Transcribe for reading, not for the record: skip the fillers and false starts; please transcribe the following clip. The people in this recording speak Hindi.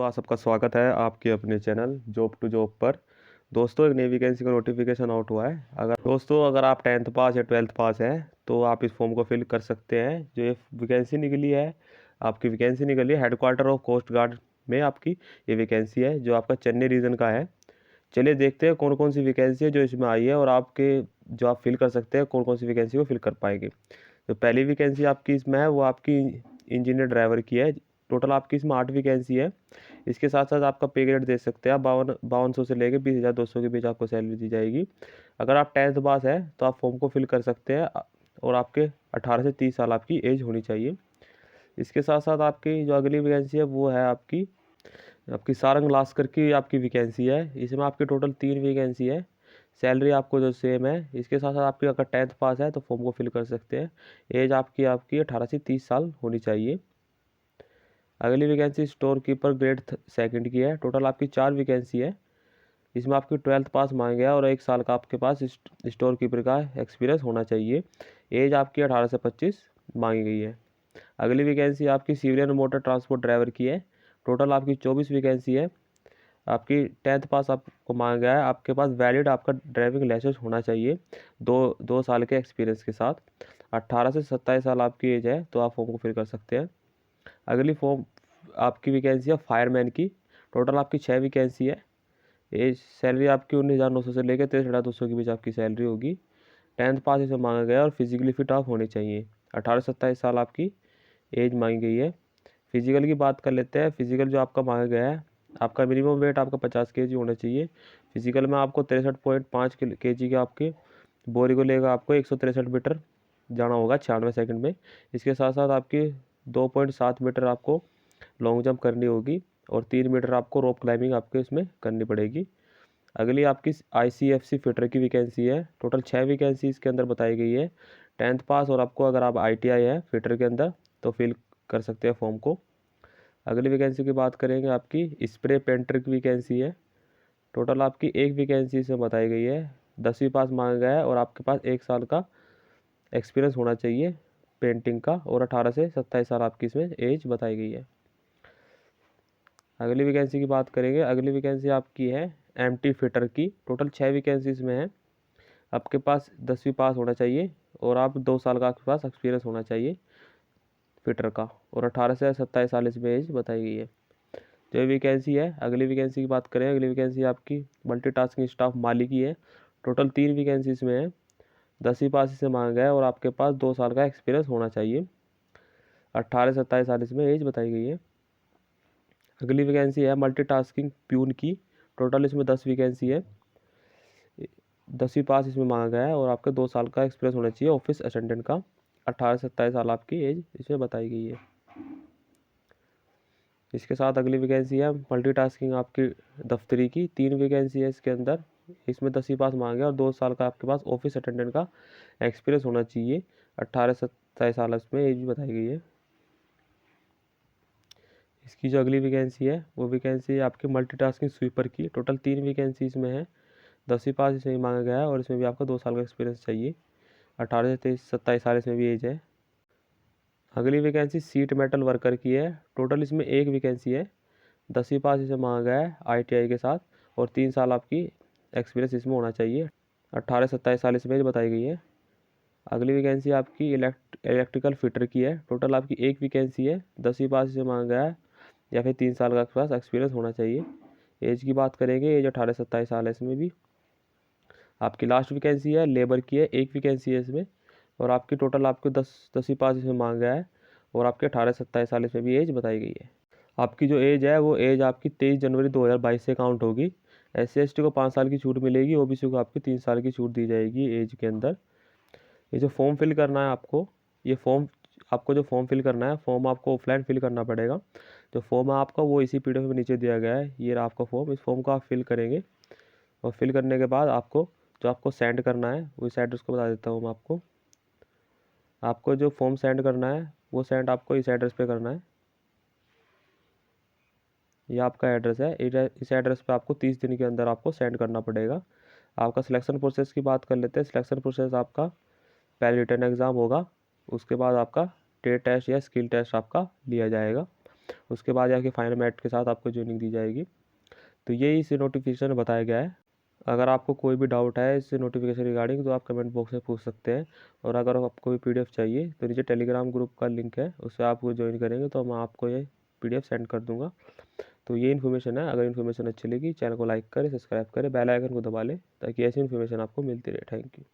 दोस्तों, आप सबका स्वागत है आपके अपने चैनल जॉब टू जॉब पर। दोस्तों, एक नई वैकेंसी का नोटिफिकेशन आउट हुआ है। अगर आप 10th पास या 12th पास हैं तो आप इस फॉर्म को फिल कर सकते हैं। जो ये वैकेंसी निकली है, आपकी वैकेंसी निकली है हेडक्वार्टर ऑफ कोस्ट गार्ड में। आपकी ये वैकेंसी है जो आपका चेन्नई रीजन का है। चलिए देखते हैं कौन कौन सी वैकेंसी है जो इसमें आई है और आपके जो आप फिल कर सकते हैं कौन कौन सी वैकेंसी को फिल कर पाएंगे। तो पहली वैकेंसी आपकी इसमें है वो आपकी इंजीनियर ड्राइवर की है। टोटल आपकी इसमें 8 वैकेंसी है। इसके साथ साथ आपका पे ग्रेड दे सकते हैं आप 5200 से लेकर 20,200 के बीच आपको सैलरी दी जाएगी। अगर आप 10th पास है तो आप फॉर्म को फिल कर सकते हैं और आपके 18 से 30 साल आपकी एज होनी चाहिए। इसके साथ साथ आपकी जो अगली वैकेंसी है वो है आपकी आपकी सारंग लास्कर की आपकी वैकेंसी है। इसमें आपकी टोटल 3 वैकेंसी है। सैलरी आपको जो सेम है। इसके साथ साथ आपकी अगर 10th पास है तो फॉर्म को फिल कर सकते हैं। एज आपकी आपकी 18 से 30 साल होनी चाहिए। अगली vacancy store keeper grade second की है। टोटल आपकी 4 वैकेंसी है। इसमें आपकी 12th पास मांगा गया और 1 साल का आपके पास स्टोर कीपर का एक्सपीरियंस होना चाहिए। एज आपकी 18 से 25 मांगी गई है। अगली वैकेंसी आपकी सिविलियन मोटर ट्रांसपोर्ट ड्राइवर की है। टोटल आपकी 24 वैकेंसी है। आपकी 10th पास आपको मांगा गया है। आपके पास वैलिड आपका ड्राइविंग लाइसेंस होना चाहिए 2 साल के एक्सपीरियंस के साथ। 18 से 27 साल आपकी एज है तो आप फॉर्म को फिल कर सकते हैं। अगली फॉर्म आपकी वैकेंसी है फायरमैन की। टोटल आपकी 6 वैकेंसी है। एज सैलरी आपकी 19,900 से लेकर 23,200 के बीच आपकी सैलरी होगी। 10th पास इसे मांगा गया और फिजिकली फिट आप होने चाहिए। 18 से 27 साल आपकी एज मांगी गई है। फिजिकल की बात कर लेते हैं। फिजिकल जो आपका मांगा गया है, आपका मिनिमम वेट आपका 50 kg होना चाहिए। फिजिकल में आपको 63.5 kg के आपके बोरी को लेकर आपको 163 मीटर जाना होगा 96 सेकंड में। इसके साथ साथ आपकी 2.7 मीटर आपको लॉन्ग जंप करनी होगी और 3 मीटर आपको रोप क्लाइंबिंग आपको इसमें करनी पड़ेगी। अगली आपकी ICFC फिटर की वैकेंसी है। टोटल 6 वैकेंसी इसके अंदर बताई गई है। 10th पास और आपको अगर आप ITI है फिटर के अंदर तो फिल कर सकते हैं फॉर्म को। अगली वैकेंसी की बात करेंगे आपकी स्प्रे पेंटर की वैकेंसी है। टोटल आपकी 1 वैकेंसी इसमें बताई गई है। 10वीं पास मांगा गया है और आपके पास 1 साल का एक्सपीरियंस होना चाहिए पेंटिंग का और 18 से 27 साल आपकी इसमें एज बताई गई है। अगली वैकेंसी की बात करेंगे। अगली वैकेंसी आपकी है MT फिटर की। टोटल 6 वैकेंसी इसमें है। आपके पास 10वीं पास होना चाहिए और आप 2 साल का आपके पास एक्सपीरियंस होना चाहिए फिटर का और 18 से 27 साल इसमें एज बताई गई है। जो वैकेंसी है अगली वैकेंसी की बात करें। अगली वैकेंसी आपकी मल्टीटास्किंग स्टाफ माली की है। टोटल 3 वैकेंसी इसमें है। 10वीं पास इससे मांगा गया है और आपके पास 2 साल का एक्सपीरियंस होना चाहिए। 18 से 27 साल इसमें एज बताई गई है। अगली वैकेंसी है मल्टीटास्किंग प्यून की। टोटल इसमें 10 वैकेंसी है। 10वीं पास इसमें मांगा गया है और आपके 2 साल का एक्सपीरियंस होना चाहिए ऑफिस अटेंडेंट का। 18 से 27 साल आपकी एज इसमें बताई गई है। इसके साथ अगली वैकेंसी है मल्टीटास्किंग आपकी दफ्तरी की। 3 वैकेंसी है इसके अंदर। इसमें 10वीं पास मांगे और 2 साल का आपके पास ऑफिस अटेंडेंट का एक्सपीरियंस होना चाहिए। 18 से 27 साल इसमें एज भी बताई गई है। इसकी जो अगली वैकेंसी है वो वैकेंसी है आपकी मल्टीटास्किंग स्वीपर की। टोटल 3 वैकेंसी इसमें है। 10वीं पास इसमें मांगा गया है और इसमें भी आपको 2 साल का एक्सपीरियंस चाहिए। 18 से 27 साल इसमें भी एज है। अगली वैकेंसी सीट मेटल वर्कर की है। टोटल इसमें 1 वैकेंसी है। 10वीं पास इसे मांगा गया है ITI के साथ और 3 साल आपकी एक्सपीरियंस इसमें होना चाहिए। 18 से 27 साल इसमें बताई गई है। अगली वैकेंसी आपकी इलेक्ट्रिकल फिटर की है। टोटल आपकी 1 वैकेंसी है। 10वीं पास इसे मांगा गया है या फिर 3 साल का आपके पास एक्सपीरियंस होना चाहिए। एज की बात करेंगे, एज 18 से 27 साल है इसमें भी। आपकी लास्ट वैकेंसी है लेबर की है। 1 वैकेंसी है इसमें और आपकी टोटल आपको 10वीं पास इसमें मांगा गया है और आपके 18 से 27 साल इसमें भी एज बताई गई है। आपकी जो एज है वो एज आपकी 23 जनवरी 2022 से काउंट होगी। SC ST को 5 साल की छूट मिलेगी। OBC को आपकी 3 साल की छूट दी जाएगी एज के अंदर। ये जो फॉर्म फिल करना है आपको, ये फॉर्म आपको जो फॉर्म फिल करना है फॉर्म आपको ऑफलाइन फिल करना पड़ेगा। जो फॉर्म है आपका वो इसी PDF में नीचे दिया गया है। ये रहा आपका फॉर्म। इस फॉर्म को आप फिल करेंगे और फिल करने के बाद आपको जो आपको सेंड करना है वो इस एड्रेस को बता देता हूँ मैं आपको। आपको जो फॉर्म सेंड करना है वो सेंड आपको इस एड्रेस पे करना है। ये आपका एड्रेस है। इस एड्रेस पे आपको 30 दिन के अंदर आपको सेंड करना पड़ेगा। आपका सिलेक्शन प्रोसेस की बात कर लेते हैं। सिलेक्शन प्रोसेस आपका पहले रिटन एग्ज़ाम होगा, उसके बाद आपका ट्रेड टेस्ट या स्किल टेस्ट आपका लिया जाएगा। उसके बाद जाके फाइनल मेरिट के साथ आपको ज्वाइनिंग दी जाएगी। तो ये इस नोटिफिकेशन में बताया गया है। अगर आपको कोई भी डाउट है इस नोटिफिकेशन रिगार्डिंग तो आप कमेंट बॉक्स में पूछ सकते हैं। और अगर आपको भी पीडीएफ चाहिए तो नीचे टेलीग्राम ग्रुप का लिंक है, उससे आप ज्वाइन करेंगे तो मैं आपको ये पीडीएफ सेंड कर दूंगा। तो ये इन्फॉर्मेशन है। अगर इन्फॉर्मेशन अच्छी लगी चैनल को लाइक करें, सब्सक्राइब करें, बेल आइकन को दबा लें ताकि ऐसी इन्फॉर्मेशन आपको मिलती रहे। Thank you.